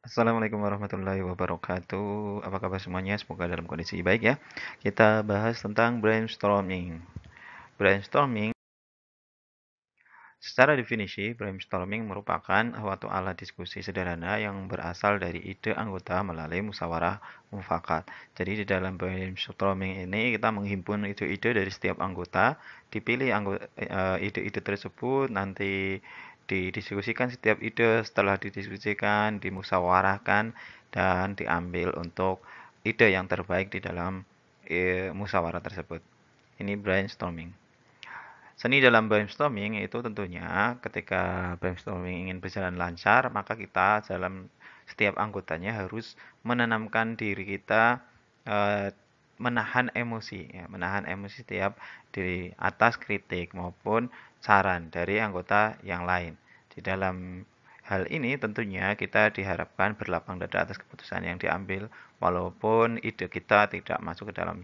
Assalamualaikum warahmatullahi wabarakatuh. Apa kabar semuanya? Semoga dalam kondisi baik ya. Kita bahas tentang brainstorming. Brainstorming, secara definisi, brainstorming merupakan suatu alat diskusi sederhana yang berasal dari ide anggota melalui musyawarah mufakat. Jadi di dalam brainstorming ini kita menghimpun ide-ide dari setiap anggota, dipilih ide-ide tersebut, nanti didiskusikan setiap ide, setelah didiskusikan, dimusyawarahkan, dan diambil untuk ide yang terbaik di dalam musyawarah tersebut. Ini brainstorming. Seni dalam brainstorming itu tentunya ketika brainstorming ingin berjalan lancar, maka kita dalam setiap anggotanya harus menanamkan diri kita eh, menahan emosi, ya, menahan emosi setiap di atas kritik maupun saran dari anggota yang lain. Di dalam hal ini tentunya kita diharapkan berlapang dada atas keputusan yang diambil, walaupun ide kita tidak masuk ke dalam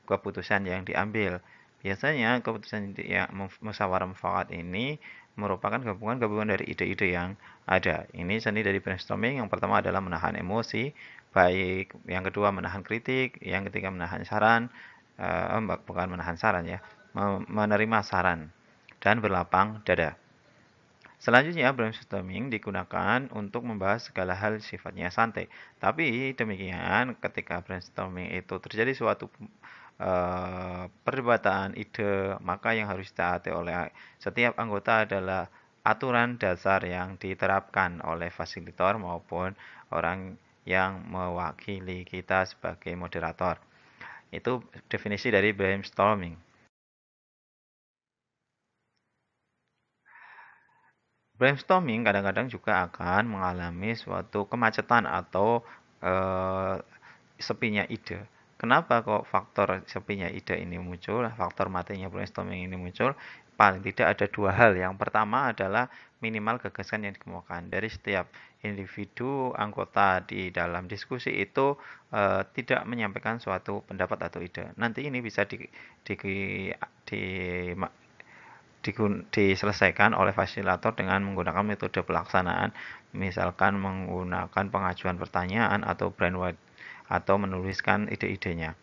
keputusan yang diambil. Biasanya keputusan yang musyawarah mufakat ini merupakan gabungan-gabungan dari ide-ide yang ada. Ini seni dari brainstorming. Yang pertama adalah menahan emosi, baik yang kedua menahan kritik, yang ketiga menahan saran, bukan menahan saran ya, menerima saran dan berlapang dada. Selanjutnya, brainstorming digunakan untuk membahas segala hal sifatnya santai. Tapi demikian, ketika brainstorming itu terjadi suatu perdebatan ide, maka yang harus ditaati oleh setiap anggota adalah aturan dasar yang diterapkan oleh fasilitator maupun orang yang mewakili kita sebagai moderator. Itu definisi dari brainstorming. Brainstorming kadang-kadang juga akan mengalami suatu kemacetan atau eh, sepinya ide. Kenapa kok faktor sepinya ide ini muncul, faktor matinya brainstorming ini muncul? Paling tidak ada dua hal. Yang pertama adalah minimal gagasan yang dikemukakan dari setiap individu anggota di dalam diskusi itu tidak menyampaikan suatu pendapat atau ide. Nanti ini bisa di, di diselesaikan oleh fasilitator dengan menggunakan metode pelaksanaan, misalkan menggunakan pengajuan pertanyaan atau brainwriting atau menuliskan ide-idenya.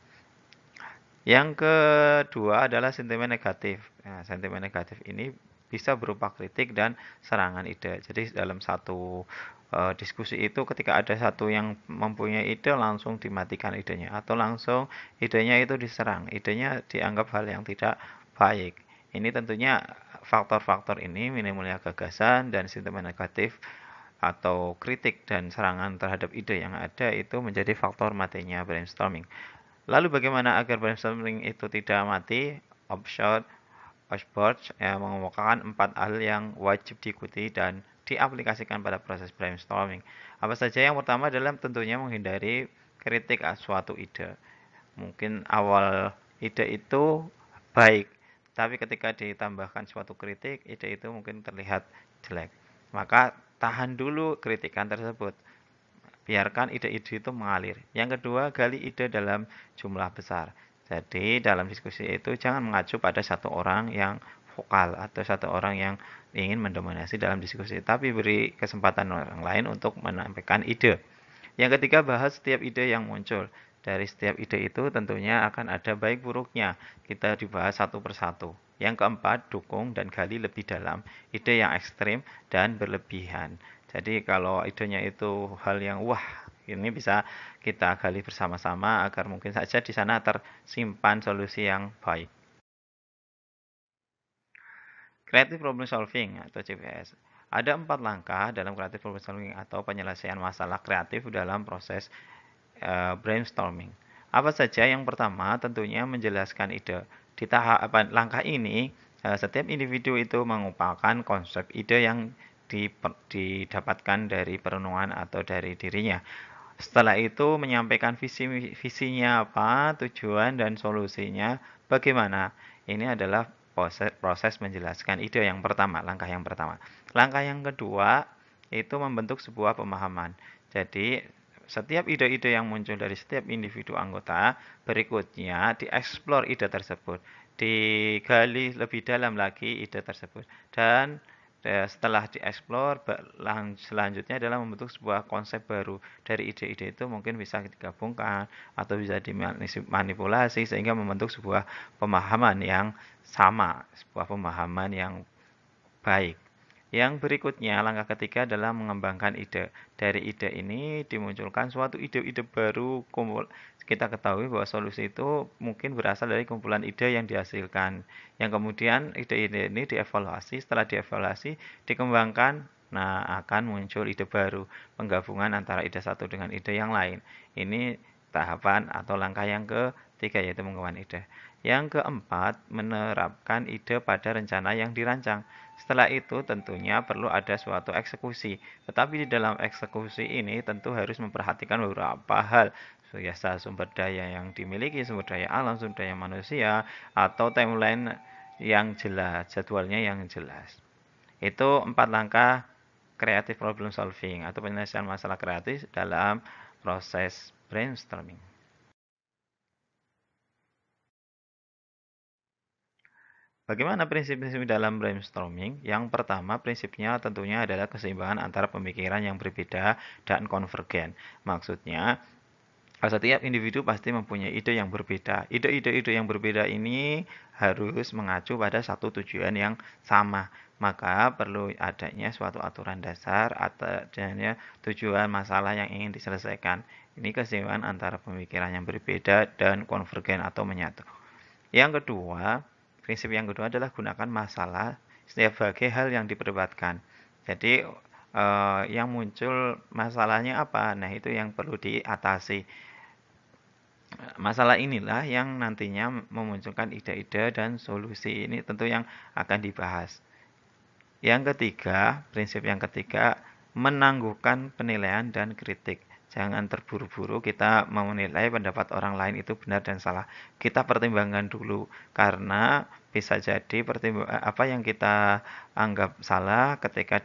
Yang kedua adalah sentimen negatif. Nah, sentimen negatif ini bisa berupa kritik dan serangan ide. Jadi dalam satu diskusi itu ketika ada satu yang mempunyai ide langsung dimatikan idenya atau langsung idenya itu diserang. Idenya dianggap hal yang tidak baik. Ini tentunya faktor-faktor ini minimnya gagasan dan sentimen negatif atau kritik dan serangan terhadap ide yang ada itu menjadi faktor matinya brainstorming. Lalu bagaimana agar brainstorming itu tidak mati? Offshore, Osborne mengemukakan 4 hal yang wajib diikuti dan diaplikasikan pada proses brainstorming. Apa saja? Yang pertama adalah tentunya menghindari kritik suatu ide. Mungkin awal ide itu baik, tapi ketika ditambahkan suatu kritik, ide itu mungkin terlihat jelek. Maka tahan dulu kritikan tersebut. Biarkan ide-ide itu mengalir. Yang kedua, gali ide dalam jumlah besar. Jadi, dalam diskusi itu jangan mengacu pada satu orang yang vokal atau satu orang yang ingin mendominasi dalam diskusi, tapi beri kesempatan orang lain untuk menyampaikan ide. Yang ketiga, bahas setiap ide yang muncul. Dari setiap ide itu tentunya akan ada baik buruknya. Kita dibahas satu persatu. Yang keempat, dukung dan gali lebih dalam ide yang ekstrim dan berlebihan. Jadi kalau idenya itu hal yang wah, ini bisa kita gali bersama-sama agar mungkin saja di sana tersimpan solusi yang baik. Creative Problem Solving atau CPS. Ada 4 langkah dalam Creative Problem Solving atau penyelesaian masalah kreatif dalam proses brainstorming. Apa saja? Yang pertama tentunya menjelaskan ide. Di tahap langkah ini, setiap individu itu mengupayakan konsep ide yang didapatkan dari perenungan atau dari dirinya. Setelah itu menyampaikan visinya apa, tujuan dan solusinya bagaimana. Ini adalah proses menjelaskan ide yang pertama, langkah yang pertama. Langkah yang kedua itu membentuk sebuah pemahaman. Jadi setiap ide-ide yang muncul dari setiap individu anggota berikutnya dieksplor ide tersebut, digali lebih dalam lagi ide tersebut dan setelah dieksplor, selanjutnya adalah membentuk sebuah konsep baru. Dari ide-ide itu mungkin bisa digabungkan atau bisa dimanipulasi sehingga membentuk sebuah pemahaman yang sama, sebuah pemahaman yang baik. Yang berikutnya, langkah ketiga adalah mengembangkan ide. Dari ide ini dimunculkan suatu ide-ide baru. Kita ketahui bahwa solusi itu mungkin berasal dari kumpulan ide yang dihasilkan. Yang kemudian ide-ide ini dievaluasi. Setelah dievaluasi, dikembangkan. Nah, akan muncul ide baru. Penggabungan antara ide satu dengan ide yang lain. Ini tahapan atau langkah yang ketiga, yaitu mengembangkan ide. Yang keempat, menerapkan ide pada rencana yang dirancang. Setelah itu tentunya perlu ada suatu eksekusi. Tetapi di dalam eksekusi ini tentu harus memperhatikan beberapa hal. Biasa sumber daya yang dimiliki, sumber daya alam, sumber daya manusia, atau timeline yang jelas, jadwalnya yang jelas. Itu 4 langkah creative problem solving atau penyelesaian masalah kreatif dalam proses brainstorming. Bagaimana prinsip-prinsip dalam brainstorming? Yang pertama, prinsipnya tentunya adalah keseimbangan antara pemikiran yang berbeda dan konvergen. Maksudnya, setiap individu pasti mempunyai ide yang berbeda. Ide-ide yang berbeda ini harus mengacu pada satu tujuan yang sama. Maka perlu adanya suatu aturan dasar atau adanya tujuan masalah yang ingin diselesaikan. Ini keseimbangan antara pemikiran yang berbeda dan konvergen atau menyatu. Yang kedua, prinsip yang kedua adalah gunakan masalah sebagai hal yang diperdebatkan. Jadi yang muncul masalahnya apa? Nah, itu yang perlu diatasi. Masalah inilah yang nantinya memunculkan ide-ide dan solusi ini tentu yang akan dibahas. Yang ketiga, prinsip yang ketiga, menangguhkan penilaian dan kritik. Jangan terburu-buru kita menilai pendapat orang lain itu benar dan salah. Kita pertimbangkan dulu karena bisa jadi apa yang kita anggap salah ketika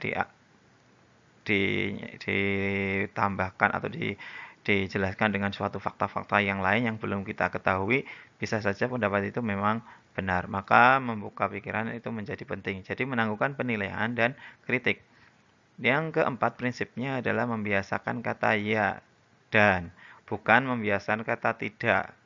ditambahkan atau dijelaskan dengan suatu fakta-fakta yang lain yang belum kita ketahui, bisa saja pendapat itu memang benar. Maka membuka pikiran itu menjadi penting. Jadi menangguhkan penilaian dan kritik. Yang keempat prinsipnya adalah membiasakan kata ya dan, bukan membiasakan kata tidak.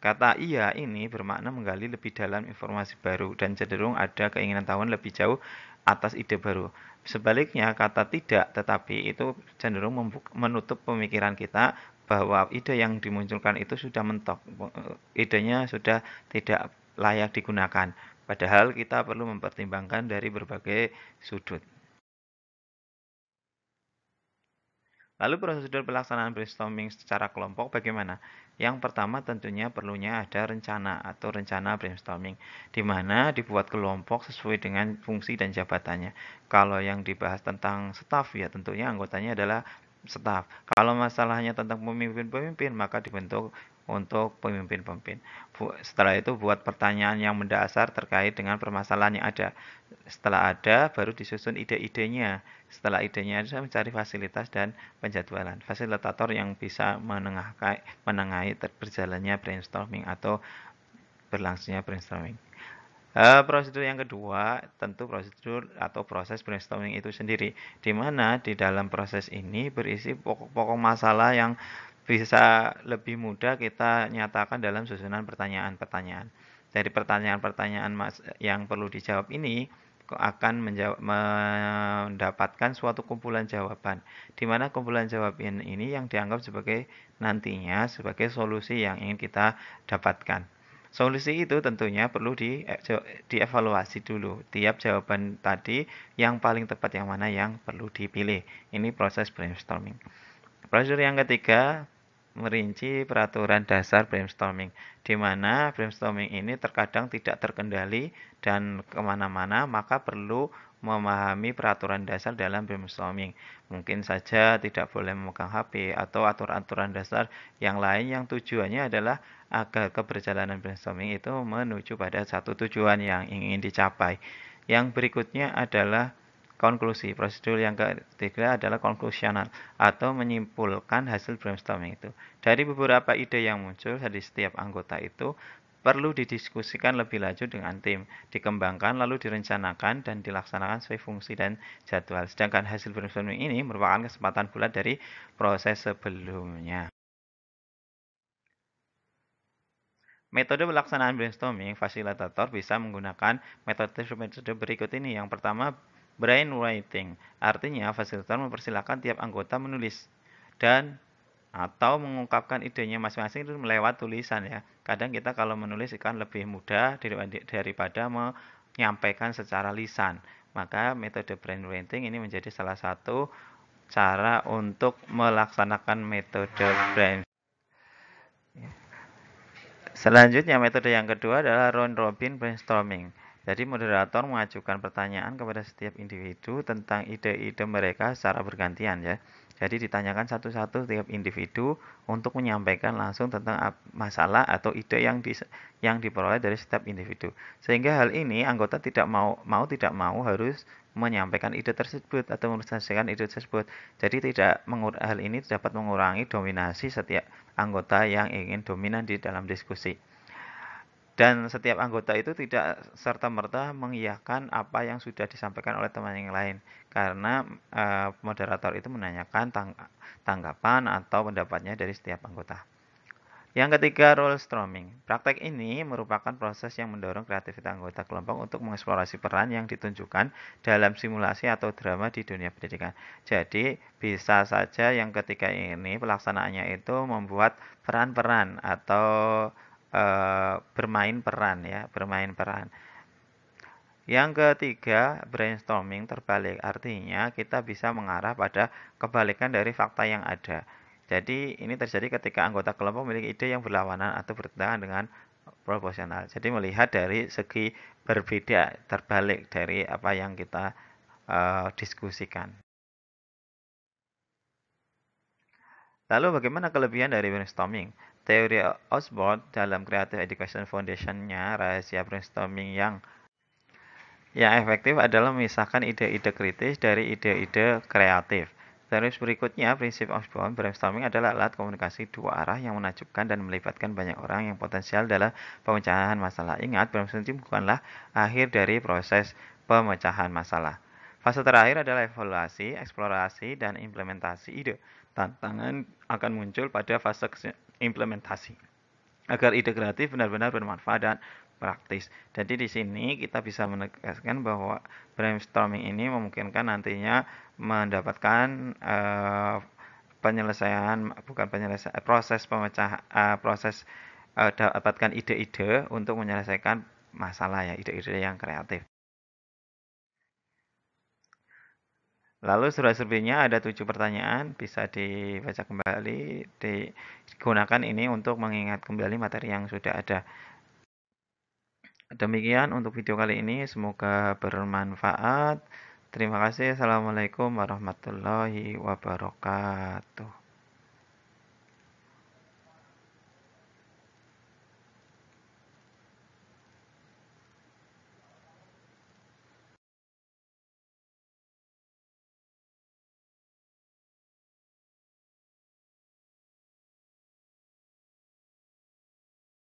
Kata iya ini bermakna menggali lebih dalam informasi baru dan cenderung ada keinginan tahu lebih jauh atas ide baru. Sebaliknya kata tidak tetapi itu cenderung menutup pemikiran kita bahwa ide yang dimunculkan itu sudah mentok. Idenya sudah tidak layak digunakan. Padahal kita perlu mempertimbangkan dari berbagai sudut. Lalu prosedur pelaksanaan brainstorming secara kelompok bagaimana? Yang pertama tentunya perlunya ada rencana atau rencana brainstorming, di mana dibuat kelompok sesuai dengan fungsi dan jabatannya. Kalau yang dibahas tentang staff ya tentunya anggotanya adalah staff. Kalau masalahnya tentang pemimpin-pemimpin maka dibentuk untuk pemimpin-pemimpin. Setelah itu buat pertanyaan yang mendasar terkait dengan permasalahan yang ada. Setelah ada, baru disusun ide-idenya. Setelah idenya bisa mencari fasilitas dan penjadwalan. Fasilitator yang bisa menengahi berjalannya brainstorming atau berlangsungnya brainstorming. Prosedur yang kedua, tentu prosedur atau proses brainstorming itu sendiri, di mana di dalam proses ini berisi pokok-pokok masalah yang bisa lebih mudah kita nyatakan dalam susunan pertanyaan-pertanyaan. Dari pertanyaan-pertanyaan yang perlu dijawab ini akan mendapatkan suatu kumpulan jawaban, di mana kumpulan jawaban ini yang dianggap sebagai nantinya sebagai solusi yang ingin kita dapatkan. Solusi itu tentunya perlu dievaluasi dulu. Tiap jawaban tadi yang paling tepat yang mana yang perlu dipilih. Ini proses brainstorming. Prosedur yang ketiga, merinci peraturan dasar brainstorming, di mana brainstorming ini terkadang tidak terkendali dan kemana-mana, maka perlu memahami peraturan dasar dalam brainstorming. Mungkin saja tidak boleh memegang HP atau aturan-aturan dasar yang lain yang tujuannya adalah agar keberjalanan brainstorming itu menuju pada satu tujuan yang ingin dicapai. Yang berikutnya adalah konklusi. Prosedur yang ketiga adalah konklusional atau menyimpulkan hasil brainstorming itu. Dari beberapa ide yang muncul dari setiap anggota itu, perlu didiskusikan lebih lanjut dengan tim, dikembangkan lalu direncanakan dan dilaksanakan sesuai fungsi dan jadwal. Sedangkan hasil brainstorming ini merupakan kesempatan bulat dari proses sebelumnya. Metode pelaksanaan brainstorming, fasilitator bisa menggunakan metode berikut ini. Yang pertama, brainwriting. Artinya, fasilitator mempersilahkan tiap anggota menulis dan atau mengungkapkan idenya masing-masing itu lewat tulisan ya. Kadang kita kalau menulis kan lebih mudah daripada menyampaikan secara lisan. Maka metode brainwriting ini menjadi salah satu cara untuk melaksanakan metode brainstorming. Selanjutnya, metode yang kedua adalah round robin brainstorming. Jadi, moderator mengajukan pertanyaan kepada setiap individu tentang ide-ide mereka secara bergantian ya. Jadi, ditanyakan satu-satu setiap individu untuk menyampaikan langsung tentang masalah atau ide yang diperoleh dari setiap individu. Sehingga hal ini anggota tidak mau harus menyampaikan ide tersebut atau menyelesaikan ide tersebut. Jadi hal ini dapat mengurangi dominasi setiap anggota yang ingin dominan di dalam diskusi. Dan setiap anggota itu tidak serta-merta mengiyakan apa yang sudah disampaikan oleh teman yang lain. Karena moderator itu menanyakan tanggapan atau pendapatnya dari setiap anggota. Yang ketiga, role storming. Praktek ini merupakan proses yang mendorong kreativitas anggota kelompok untuk mengeksplorasi peran yang ditunjukkan dalam simulasi atau drama di dunia pendidikan. Jadi, bisa saja yang ketiga ini pelaksanaannya itu membuat peran-peran atau bermain peran ya, bermain peran. Yang ketiga, brainstorming terbalik. Artinya, kita bisa mengarah pada kebalikan dari fakta yang ada. Jadi, ini terjadi ketika anggota kelompok memiliki ide yang berlawanan atau bertentangan dengan proporsional. Jadi, melihat dari segi berbeda, terbalik dari apa yang kita diskusikan. Lalu, bagaimana kelebihan dari brainstorming? Teori Osborne dalam Creative Education Foundation-nya, rahasia brainstorming yang efektif adalah memisahkan ide-ide kritis dari ide-ide kreatif. Terus berikutnya, prinsip Osborne, brainstorming adalah alat komunikasi dua arah yang menakjubkan dan melibatkan banyak orang yang potensial dalam pemecahan masalah. Ingat, brainstorming bukanlah akhir dari proses pemecahan masalah. Fase terakhir adalah evaluasi, eksplorasi, dan implementasi ide. Tantangan akan muncul pada fase implementasi agar ide kreatif benar-benar bermanfaat dan praktis. Jadi di sini kita bisa menegaskan bahwa brainstorming ini memungkinkan nantinya mendapatkan dapatkan ide-ide untuk menyelesaikan masalah ya, ide-ide yang kreatif. Lalu survei-surveinya ada 7 pertanyaan, bisa dibaca kembali, digunakan ini untuk mengingat kembali materi yang sudah ada. Demikian untuk video kali ini, semoga bermanfaat. Terima kasih. Assalamualaikum warahmatullahi wabarakatuh.